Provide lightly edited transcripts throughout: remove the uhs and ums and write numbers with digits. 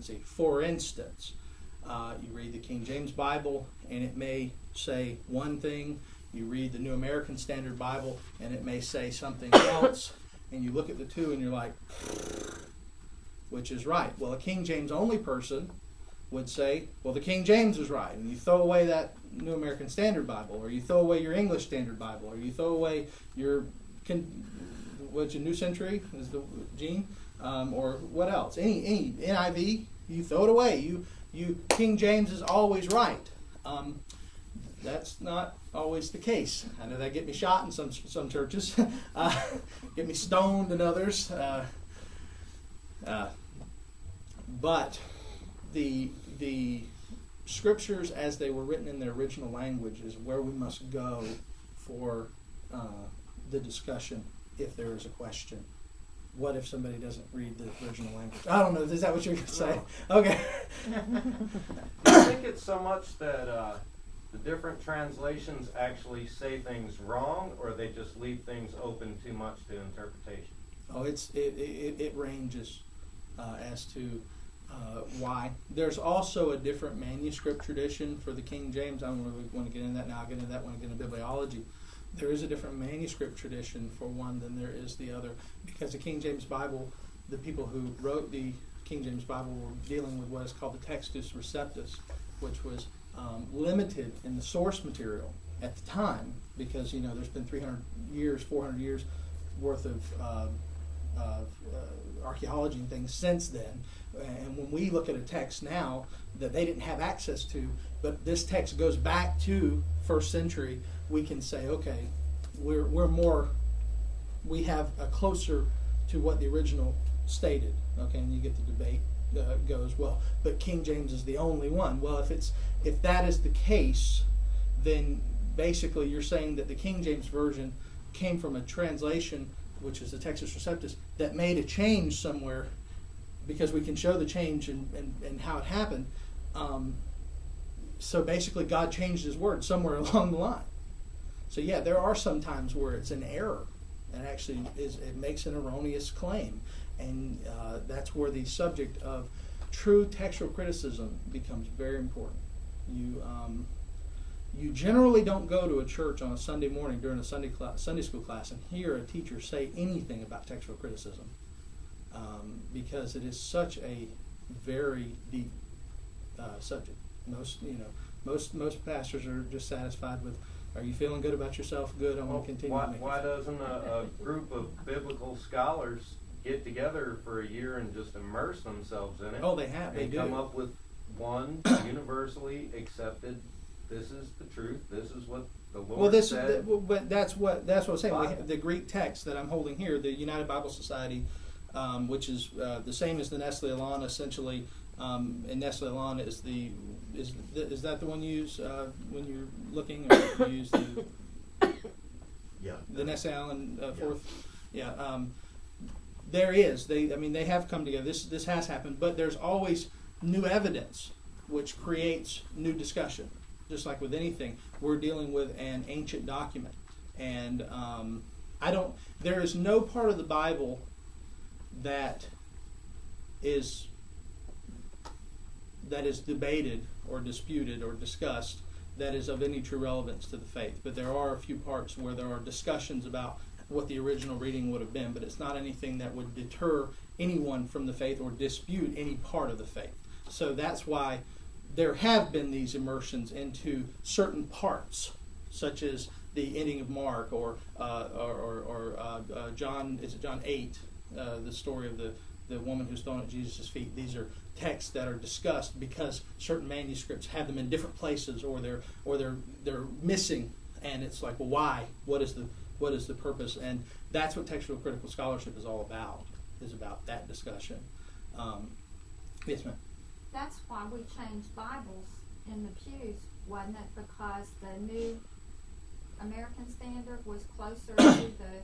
discrepancy. For instance, you read the King James Bible, and it may say one thing. You read the New American Standard Bible, and it may say something else. And you look at the two, and you're like, which is right? Well, a King James only person would say, well, the King James is right. And you throw away that New American Standard Bible, or you throw away your English Standard Bible, or you throw away your, what's your New Century, is the Gene, or what else? Any NIV, you throw it away. You King James is always right. That's not always the case. I know that get me shot in some churches, get me stoned in others. But the scriptures as they were written in their original language is where we must go for the discussion if there is a question. What if somebody doesn't read the original language? I don't know. Is that what you're going to say? No. Okay. Do you think it's so much that the different translations actually say things wrong, or they just leave things open too much to interpretation? Oh, it ranges as to why. There's also a different manuscript tradition for the King James. I don't really want to get into that now. I'll get into that when I get into bibliology. There is a different manuscript tradition for one than there is the other, because the King James Bible, the people who wrote the King James Bible were dealing with what is called the Textus Receptus, which was limited in the source material at the time, because there's been 300 years, 400 years worth of archaeology and things since then. And when we look at a text now that they didn't have access to, but this text goes back to first century, we can say, okay, we have a closer to what the original stated. Okay, and you get the debate goes, well, but King James is the only one. Well, if that is the case, then basically you're saying that the King James version came from a translation, which is the Textus Receptus, that made a change somewhere, because we can show the change and how it happened. So basically God changed his word somewhere along the line. So yeah, there are some times where it's an error, and actually it makes an erroneous claim. And that's where the subject of true textual criticism becomes very important. You generally don't go to a church on a Sunday morning during a Sunday school class and hear a teacher say anything about textual criticism, because it is such a very deep subject. Most pastors are just satisfied with, are you feeling good about yourself? Good, I'm going to continue. Why doesn't a group of biblical scholars get together for a year and just immerse themselves in it? Oh, they have. They do. Come up with one universally accepted. This is the truth. This is what the Lord said. But that's what I'm saying. The Greek text that I'm holding here, the United Bible Society, which is the same as the Nestle Aland, essentially. And Nestle Aland is that the one you use when you're looking, or you use the Nestle Aland fourth? Yeah. There is. They have come together. This has happened, but there's always new evidence, which creates new discussion. Just like with anything, we're dealing with an ancient document, and there is no part of the Bible that is debated or disputed or discussed that is of any true relevance to the faith. But there are a few parts where there are discussions about what the original reading would have been, but it's not anything that would deter anyone from the faith or dispute any part of the faith. So that's why there have been these immersions into certain parts, such as the ending of Mark, or John 8, the story of the woman who's thrown at Jesus' feet. These are texts that are discussed because certain manuscripts have them in different places, or they're missing, and it's like, well, why? What is the purpose? And that's what textual critical scholarship is all about. Is about that discussion. Yes, ma'am. That's why we changed Bibles in the pews, wasn't it? Because the New American Standard was closer to the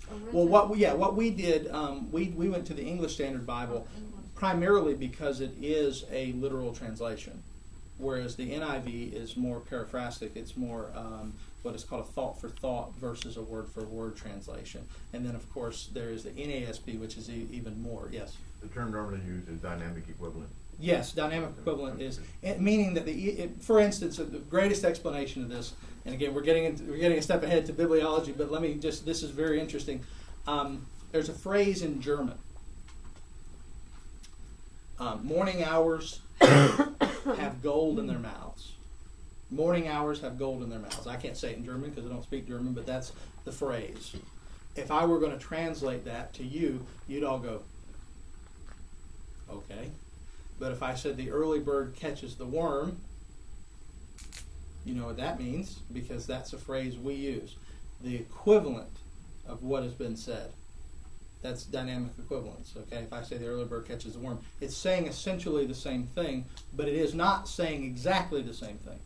original. Well, what we did, we went to the English Standard Bible primarily because it is a literal translation, whereas the NIV is more paraphrastic. It's more what is called a thought for thought versus a word for word translation. And then, of course, there is the NASB, which is even more. Yes? The term normally used is dynamic equivalent. Yes, dynamic equivalent is meaning that for instance, the greatest explanation of this, and again we're getting a step ahead to bibliology, but this is very interesting. There's a phrase in German. Morning hours have gold in their mouths. Morning hours have gold in their mouths. I can't say it in German because I don't speak German, but that's the phrase. If I were going to translate that to you, you'd all go, okay. But if I said the early bird catches the worm, you know what that means, because that's a phrase we use. The equivalent of what has been said. That's dynamic equivalence, okay? If I say the early bird catches the worm, it's saying essentially the same thing, but it is not saying exactly the same thing.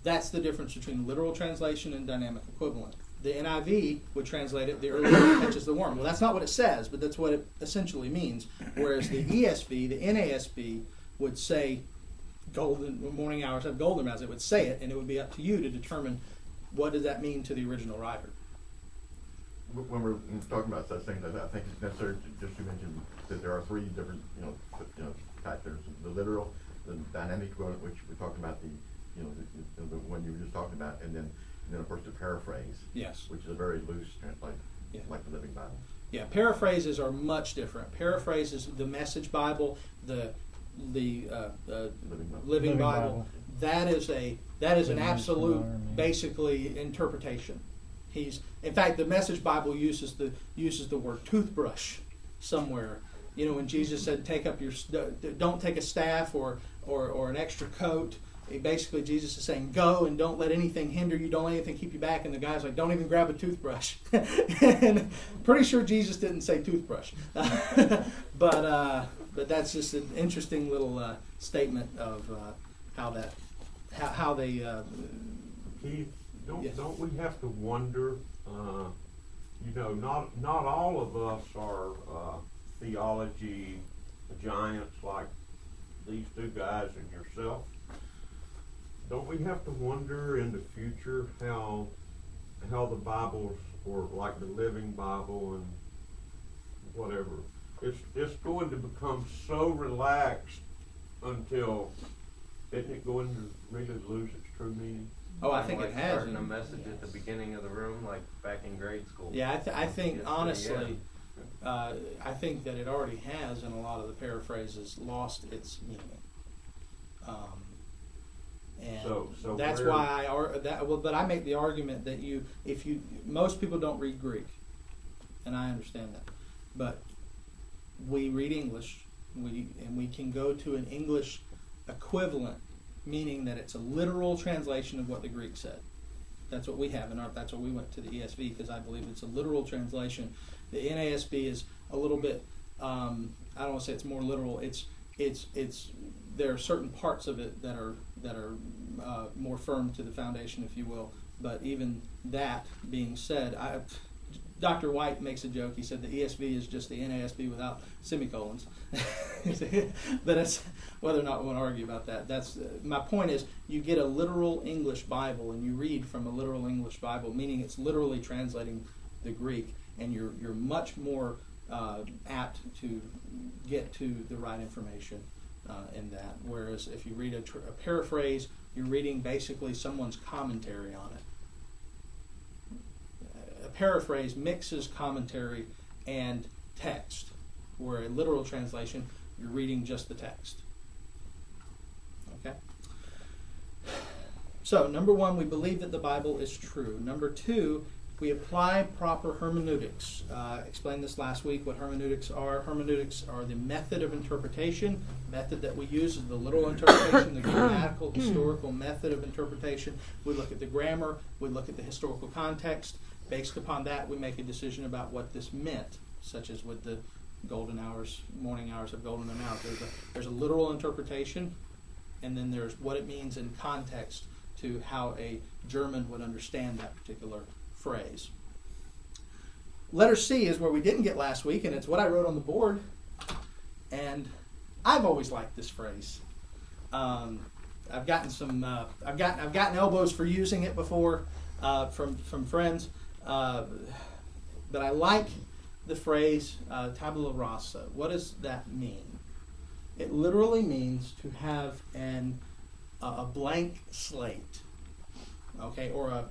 That's the difference between literal translation and dynamic equivalent. The NIV would translate it, the early bird catches the worm. Well, that's not what it says, but that's what it essentially means. Whereas the ESV, the NASB, would say morning hours have gold in their mouths. It would say it, and it would be up to you to determine what does that mean to the original writer. When we're talking about such things, I think it's necessary just to mention that there are three different, types. There's the literal, the dynamic equivalent, which we talked about the one you were just talking about, and then of course the paraphrase. Yes. Which is a very loose translation, like the Living Bible. Yeah, paraphrases are much different. Paraphrases, the Message Bible, the Living Bible. That is an absolute, basically, interpretation. In fact, the Message Bible uses the word toothbrush somewhere. When Jesus said, don't take a staff or an extra coat. Basically, Jesus is saying, go and don't let anything hinder you, don't let anything keep you back. And the guy's like, don't even grab a toothbrush. And pretty sure Jesus didn't say toothbrush. But that's just an interesting little statement of how they. Keith, Yes. don't we have to wonder? Not all of us are theology giants like these two guys and yourself. Don't we have to wonder in the future how the Bibles, or like the Living Bible and whatever, it's going to become so relaxed until, isn't it going to really lose its true meaning? Oh, I think it has. Starting a message at the beginning of the room, like back in grade school. Yeah, I think honestly, I think that it already has, in a lot of the paraphrases, lost its meaning. And so that's why but I make the argument that most people don't read Greek, and I understand that, but we read English, and we can go to an English equivalent, meaning that it's a literal translation of what the Greek said. That's what we have that's what we went to the ESV, because I believe it's a literal translation. The NASB is a little bit, I don't want to say it's more literal. It's there are certain parts of it that are more firm to the foundation, if you will. But even that being said, Dr. White makes a joke. He said the ESV is just the NASB without semicolons. But it's, whether or not we want to argue about that, that's my point is, you get a literal English Bible and you read from a literal English Bible, meaning it's literally translating the Greek, and you're much more apt to get to the right information in that. Whereas if you read a paraphrase, you're reading basically someone's commentary on it. A paraphrase mixes commentary and text, where a literal translation, you're reading just the text. Okay? So, number one, we believe that the Bible is true. Number two, we apply proper hermeneutics. Explained this last week, what hermeneutics are. Hermeneutics are the method of interpretation. Method that we use is the literal interpretation, the grammatical, historical method of interpretation. We look at the grammar, we look at the historical context. Based upon that, we make a decision about what this meant, such as with the golden hours, morning hours of golden in their mouth. There's a literal interpretation, and then there's what it means in context to how a German would understand that particular phrase. Letter C is where we didn't get last week, and it's what I wrote on the board. And I've always liked this phrase. I've gotten some I've gotten elbows for using it before from friends, but I like the phrase tabula rasa. What does that mean? It literally means to have a blank slate, okay, or